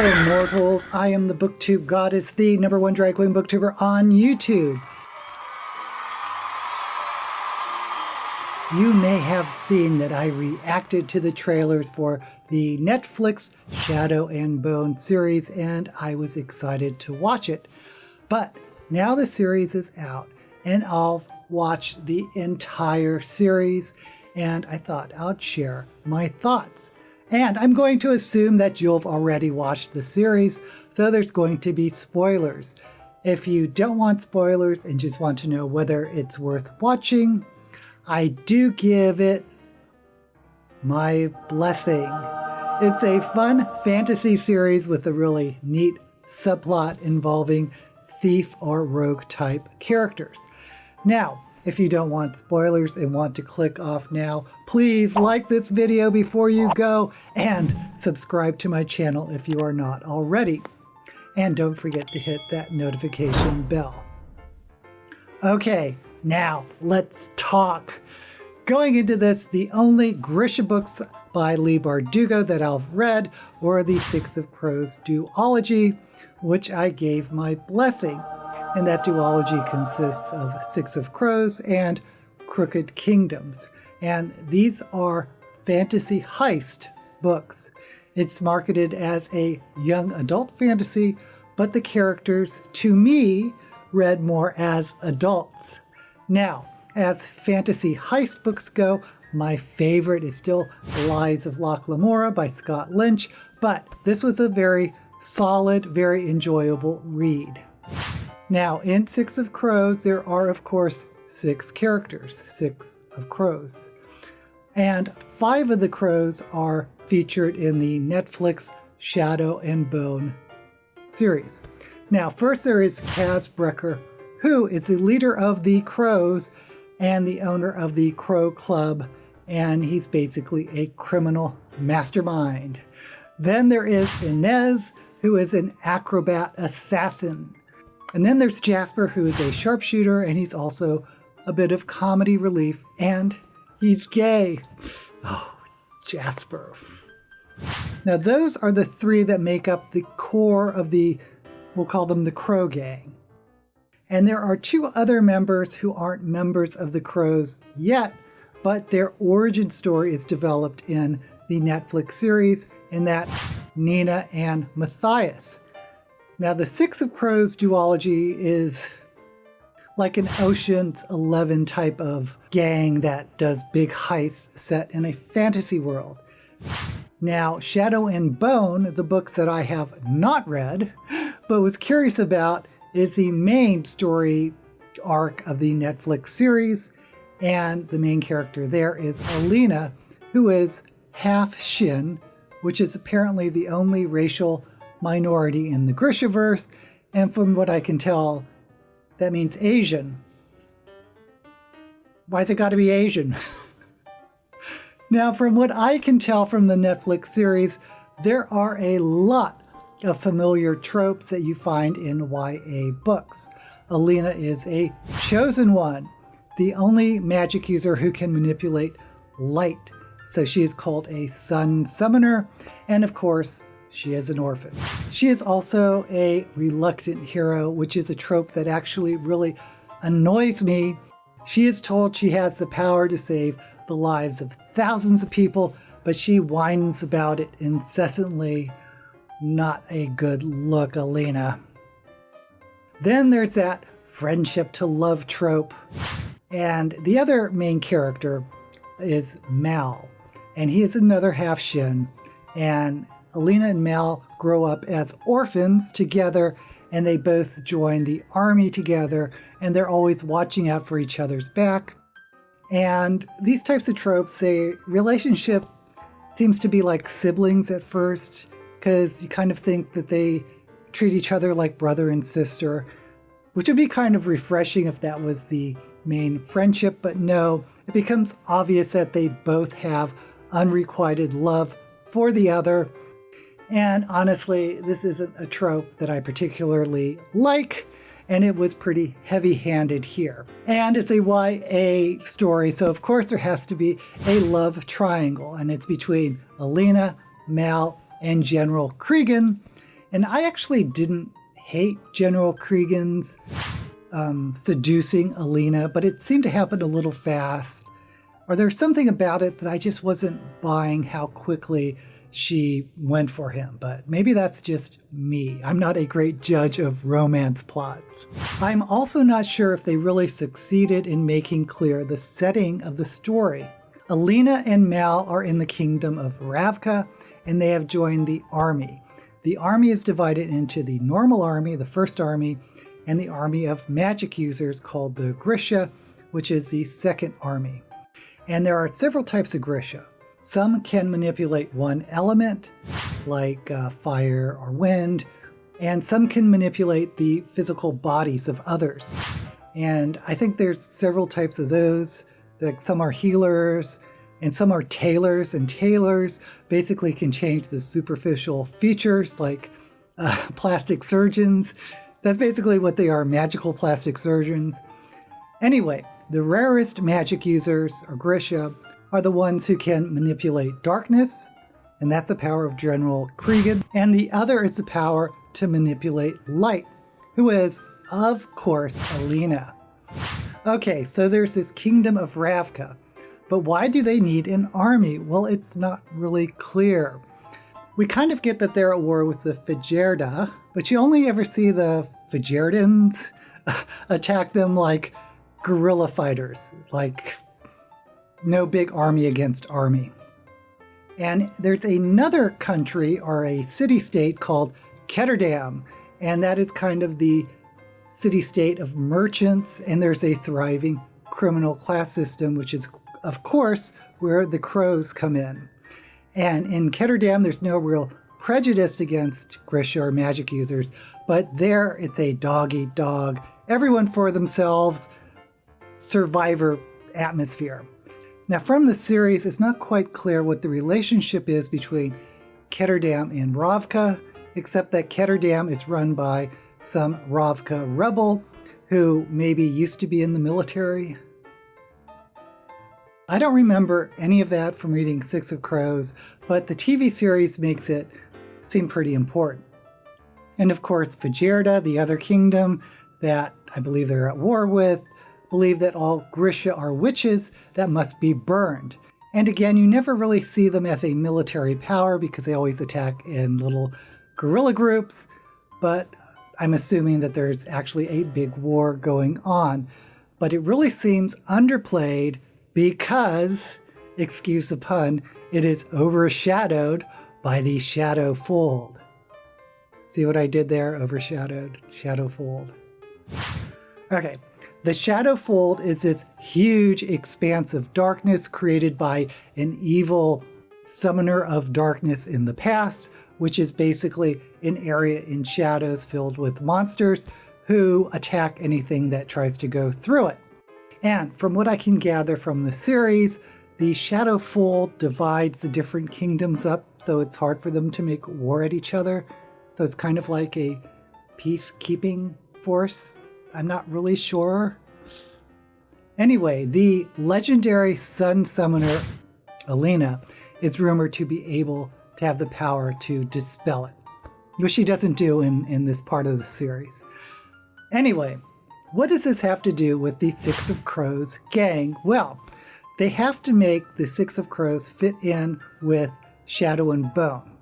Hello, mortals. I am the BookTube Goddess, the #1 drag queen booktuber on YouTube. You may have seen that I reacted to the trailers for the Netflix Shadow and Bone series, and I was excited to watch it. But now the series is out, and I've watched the entire series, and I thought I'd share my thoughts. And I'm going to assume that you've already watched the series, so there's going to be spoilers. If you don't want spoilers and just want to know whether it's worth watching, I do give it my blessing. It's a fun fantasy series with a really neat subplot involving thief or rogue type characters. Now, if you don't want spoilers and want to click off now, please like this video before you go and subscribe to my channel if you are not already. And don't forget to hit that notification bell. Okay, now let's talk. Going into this, the only Grisha books by Leigh Bardugo that I've read were the Six of Crows duology, which I gave my blessing. And that duology consists of Six of Crows and Crooked Kingdoms. And these are fantasy heist books. It's marketed as a young adult fantasy, but the characters, to me, read more as adults. Now, as fantasy heist books go, my favorite is still Lies of Locke Lamora by Scott Lynch, but this was a very solid, very enjoyable read. Now, in Six of Crows, there are, of course, 6 characters, 6 of Crows. And 5 of the Crows are featured in the Netflix Shadow and Bone series. Now, first there is Kaz Brecker, who is the leader of the Crows and the owner of the Crow Club, and he's basically a criminal mastermind. Then there is Inez, who is an acrobat assassin. And then there's Jasper, who is a sharpshooter, and he's also a bit of comedy relief, and he's gay. Oh, Jasper. Now, those are the 3 that make up the core of the, we'll call them the Crow Gang. And there are 2 other members who aren't members of the Crows yet, but their origin story is developed in the Netflix series, and that's Nina and Matthias. Now, the Six of Crows duology is like an Ocean's 11 type of gang that does big heists set in a fantasy world. Now, Shadow and Bone, the books that I have not read, but was curious about, is the main story arc of the Netflix series, and the main character there is Alina, who is half Shin, which is apparently the only racial minority in the Grishaverse, and from what I can tell, that means Asian. Why's it got to be Asian? Now, from what I can tell from the Netflix series, there are a lot of familiar tropes that you find in YA books. Alina is a chosen one, the only magic user who can manipulate light. So she is called a sun summoner, and of course, she is an orphan. She is also a reluctant hero, which is a trope that actually really annoys me. She is told she has the power to save the lives of thousands of people, but she whines about it incessantly. Not a good look, Alina. Then there's that friendship to love trope. And the other main character is Mal, and he is another half Shin. And Alina and Mal grow up as orphans together, and they both join the army together, and they're always watching out for each other's back. And these types of tropes, the relationship seems to be like siblings at first, because you kind of think that they treat each other like brother and sister, which would be kind of refreshing if that was the main friendship, but no, it becomes obvious that they both have unrequited love for the other. And honestly, this isn't a trope that I particularly like, and it was pretty heavy-handed here. And it's a YA story, so of course there has to be a love triangle, and it's between Alina, Mal, and General Kirigan. And I actually didn't hate General Kirigan's seducing Alina, but it seemed to happen a little fast. Or there's something about it that I just wasn't buying how quickly she went for him, but maybe that's just me. I'm not a great judge of romance plots. I'm also not sure if they really succeeded in making clear the setting of the story. Alina and Mal are in the kingdom of Ravka, and they have joined the army. The army is divided into the normal army, the first army, and the army of magic users called the Grisha, which is the second army. And there are several types of Grisha. Some can manipulate one element, like fire or wind, and some can manipulate the physical bodies of others. And I think there's several types of those. Like some are healers, and some are tailors, and tailors basically can change the superficial features, like plastic surgeons. That's basically what they are, magical plastic surgeons. Anyway, the rarest magic users, or Grisha, are the ones who can manipulate darkness, and that's the power of General Kirigan. And the other is the power to manipulate light, who is, of course, Alina. Okay, so there's this kingdom of Ravka, but why do they need an army? Well, it's not really clear. We kind of get that they're at war with the Fijerda, but you only ever see the Fijerdans attack them like guerrilla fighters, like no big army against army. And there's another country or a city-state called Ketterdam, and that is kind of the city-state of merchants, and there's a thriving criminal class system, which is, of course, where the crows come in. And in Ketterdam, there's no real prejudice against Grisha or magic users, but there it's a dog-eat-dog, everyone for themselves, survivor atmosphere. Now, from the series, it's not quite clear what the relationship is between Ketterdam and Ravka, except that Ketterdam is run by some Ravka rebel who maybe used to be in the military. I don't remember any of that from reading Six of Crows, but the TV series makes it seem pretty important. And of course, Fijerda, the other kingdom that I believe they're at war with, believe that all Grisha are witches that must be burned. And again, you never really see them as a military power because they always attack in little guerrilla groups, but I'm assuming that there's actually a big war going on. But it really seems underplayed because, excuse the pun, it is overshadowed by the shadow fold. See what I did there? Overshadowed, shadow fold. Okay. The shadow fold is this huge expanse of darkness created by an evil summoner of darkness in the past, which is basically an area in shadows filled with monsters who attack anything that tries to go through it. And from what I can gather from the series, the shadow fold divides the different kingdoms up, so it's hard for them to make war at each other. So it's kind of like a peacekeeping force. I'm not really sure. Anyway, the legendary sun summoner, Alina, is rumored to be able to have the power to dispel it, which she doesn't do in this part of the series. Anyway, what does this have to do with the Six of Crows gang? Well, they have to make the Six of Crows fit in with Shadow and Bone,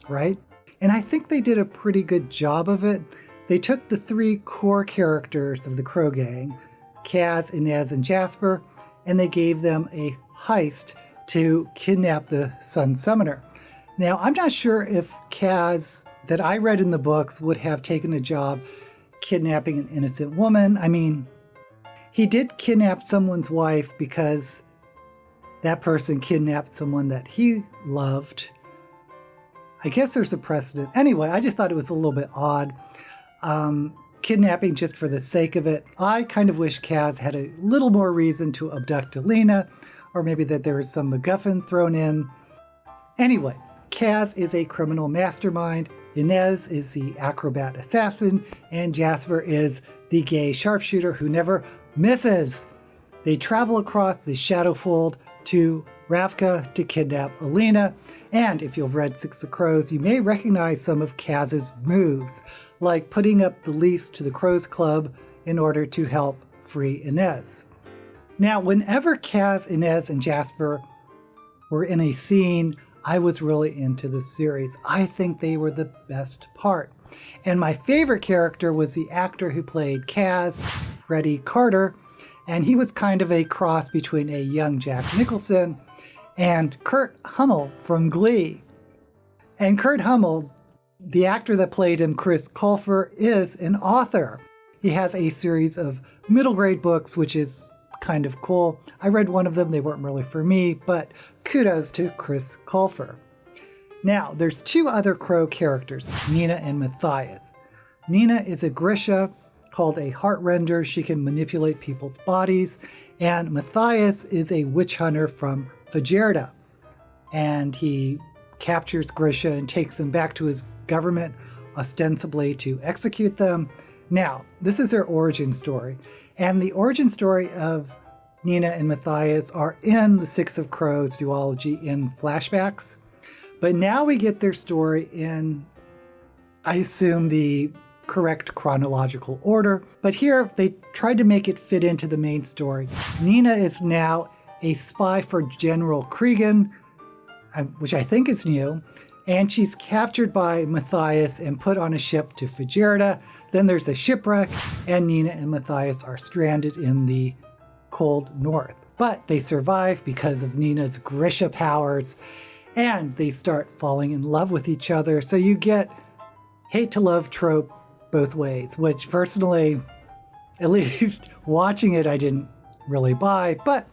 right? And I think they did a pretty good job of it. They took the three core characters of the Crow Gang, Kaz, Inez, and Jasper, and they gave them a heist to kidnap the Sun Summoner. Now, I'm not sure if Kaz, that I read in the books, would have taken a job kidnapping an innocent woman. I mean, he did kidnap someone's wife because that person kidnapped someone that he loved. I guess there's a precedent. Anyway, I just thought it was a little bit odd. Kidnapping just for the sake of it. I kind of wish Kaz had a little more reason to abduct Alina, or maybe that there was some MacGuffin thrown in. Anyway, Kaz is a criminal mastermind, Inez is the acrobat assassin, and Jasper is the gay sharpshooter who never misses. They travel across the Shadowfold to Ravka to kidnap Alina, and if you've read Six of Crows, you may recognize some of Kaz's moves, like putting up the lease to the Crows Club in order to help free Inez. Now, whenever Kaz, Inez, and Jasper were in a scene, I was really into the series. I think they were the best part. And my favorite character was the actor who played Kaz, Freddie Carter, and he was kind of a cross between a young Jack Nicholson and Kurt Hummel from Glee. And Kurt Hummel, the actor that played him, Chris Colfer, is an author. He has a series of middle grade books, which is kind of cool. I read one of them. They weren't really for me, but kudos to Chris Colfer. Now, there's two other Crow characters, Nina and Matthias. Nina is a Grisha called a Heartrender. She can manipulate people's bodies. And Matthias is a witch hunter from Fajerda. And he captures Grisha and takes them back to his government, ostensibly to execute them. Now, this is their origin story. And the origin story of Nina and Matthias are in the Six of Crows duology in flashbacks. But now we get their story in, I assume, the correct chronological order. But here they tried to make it fit into the main story. Nina is now a spy for General Kirigan, which I think is new, and she's captured by Matthias and put on a ship to Fajerda. Then there's a shipwreck, and Nina and Matthias are stranded in the cold north. But they survive because of Nina's Grisha powers, and they start falling in love with each other. So you get hate to love trope both ways, which personally, at least watching it, I didn't really buy, but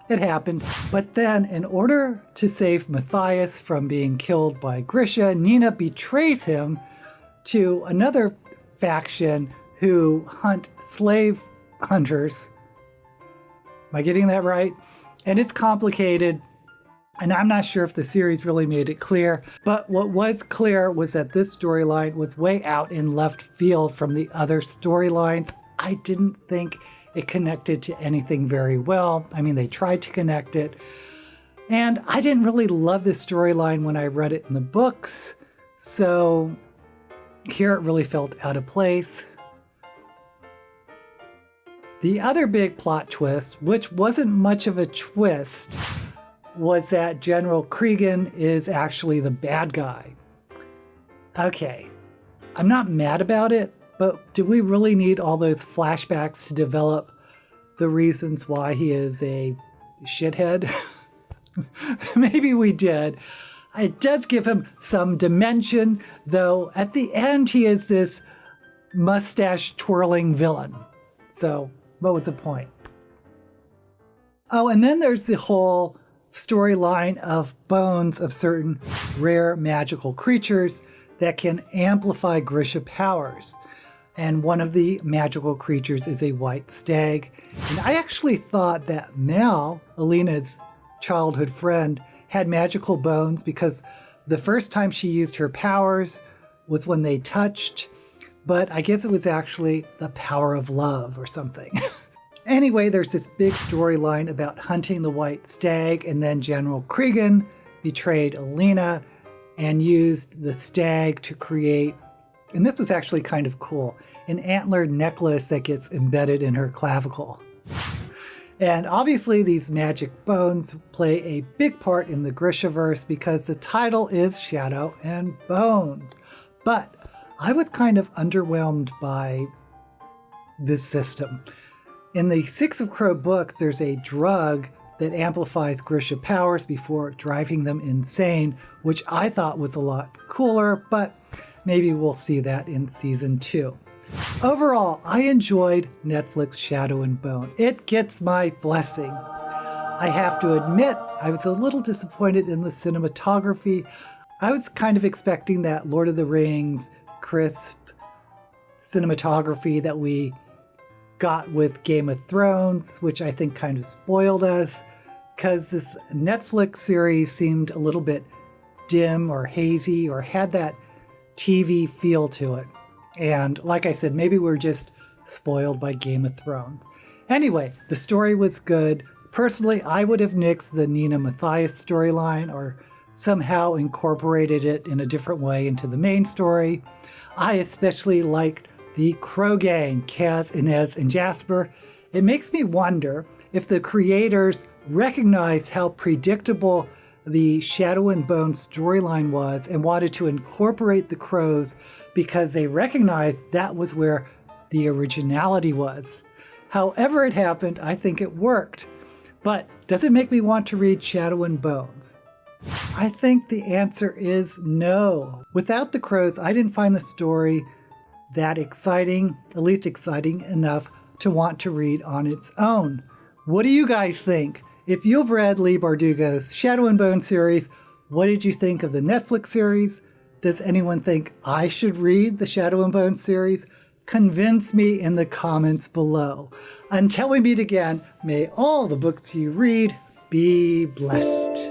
it happened. But then, in order to save Matthias from being killed by Grisha, Nina betrays him to another faction who hunt slave hunters. Am I getting that right? And it's complicated, and I'm not sure if the series really made it clear, but what was clear was that this storyline was way out in left field from the other storylines. I didn't think it connected to anything very well. I mean, they tried to connect it, and I didn't really love this storyline when I read it in the books, so here it really felt out of place. The other big plot twist, which wasn't much of a twist, was that General Kirigan is actually the bad guy. Okay, I'm not mad about it, but do we really need all those flashbacks to develop the reasons why he is a shithead? Maybe we did. It does give him some dimension, though at the end he is this mustache twirling villain. So what was the point? Oh, and then there's the whole storyline of bones of certain rare magical creatures that can amplify Grisha powers. And one of the magical creatures is a white stag. And I actually thought that Mal, Alina's childhood friend, had magical bones because the first time she used her powers was when they touched, but I guess it was actually the power of love or something. Anyway, there's this big storyline about hunting the white stag, and then General Kirigan betrayed Alina and used the stag to create, and this was actually kind of cool, an antler necklace that gets embedded in her clavicle. And obviously these magic bones play a big part in the Grishaverse because the title is Shadow and Bones. But I was kind of underwhelmed by this system. In the Six of Crow books, there's a drug that amplifies Grisha powers before driving them insane, which I thought was a lot cooler, but maybe we'll see that in season 2. Overall, I enjoyed Netflix Shadow and Bone. It gets my blessing. I have to admit, I was a little disappointed in the cinematography. I was kind of expecting that Lord of the Rings crisp cinematography that we got with Game of Thrones, which I think kind of spoiled us, because this Netflix series seemed a little bit dim or hazy or had that TV feel to it. And like I said, maybe we're just spoiled by Game of Thrones. Anyway, the story was good, Personally, I would have nixed the Nina Matthias storyline or somehow incorporated it in a different way into the main story. I especially liked the Crow Gang, Kaz, Inez, and Jasper. It makes me wonder if the creators recognized how predictable the Shadow and Bone storyline was and wanted to incorporate the crows because they recognized that was where the originality was. However it happened, I think it worked. But does it make me want to read Shadow and Bones? I think the answer is no. Without the crows, I didn't find the story that exciting, at least exciting enough to want to read on its own. What do you guys think? If you've read Leigh Bardugo's Shadow and Bone series, what did you think of the Netflix series? Does anyone think I should read the Shadow and Bone series? Convince me in the comments below. Until we meet again, may all the books you read be blessed.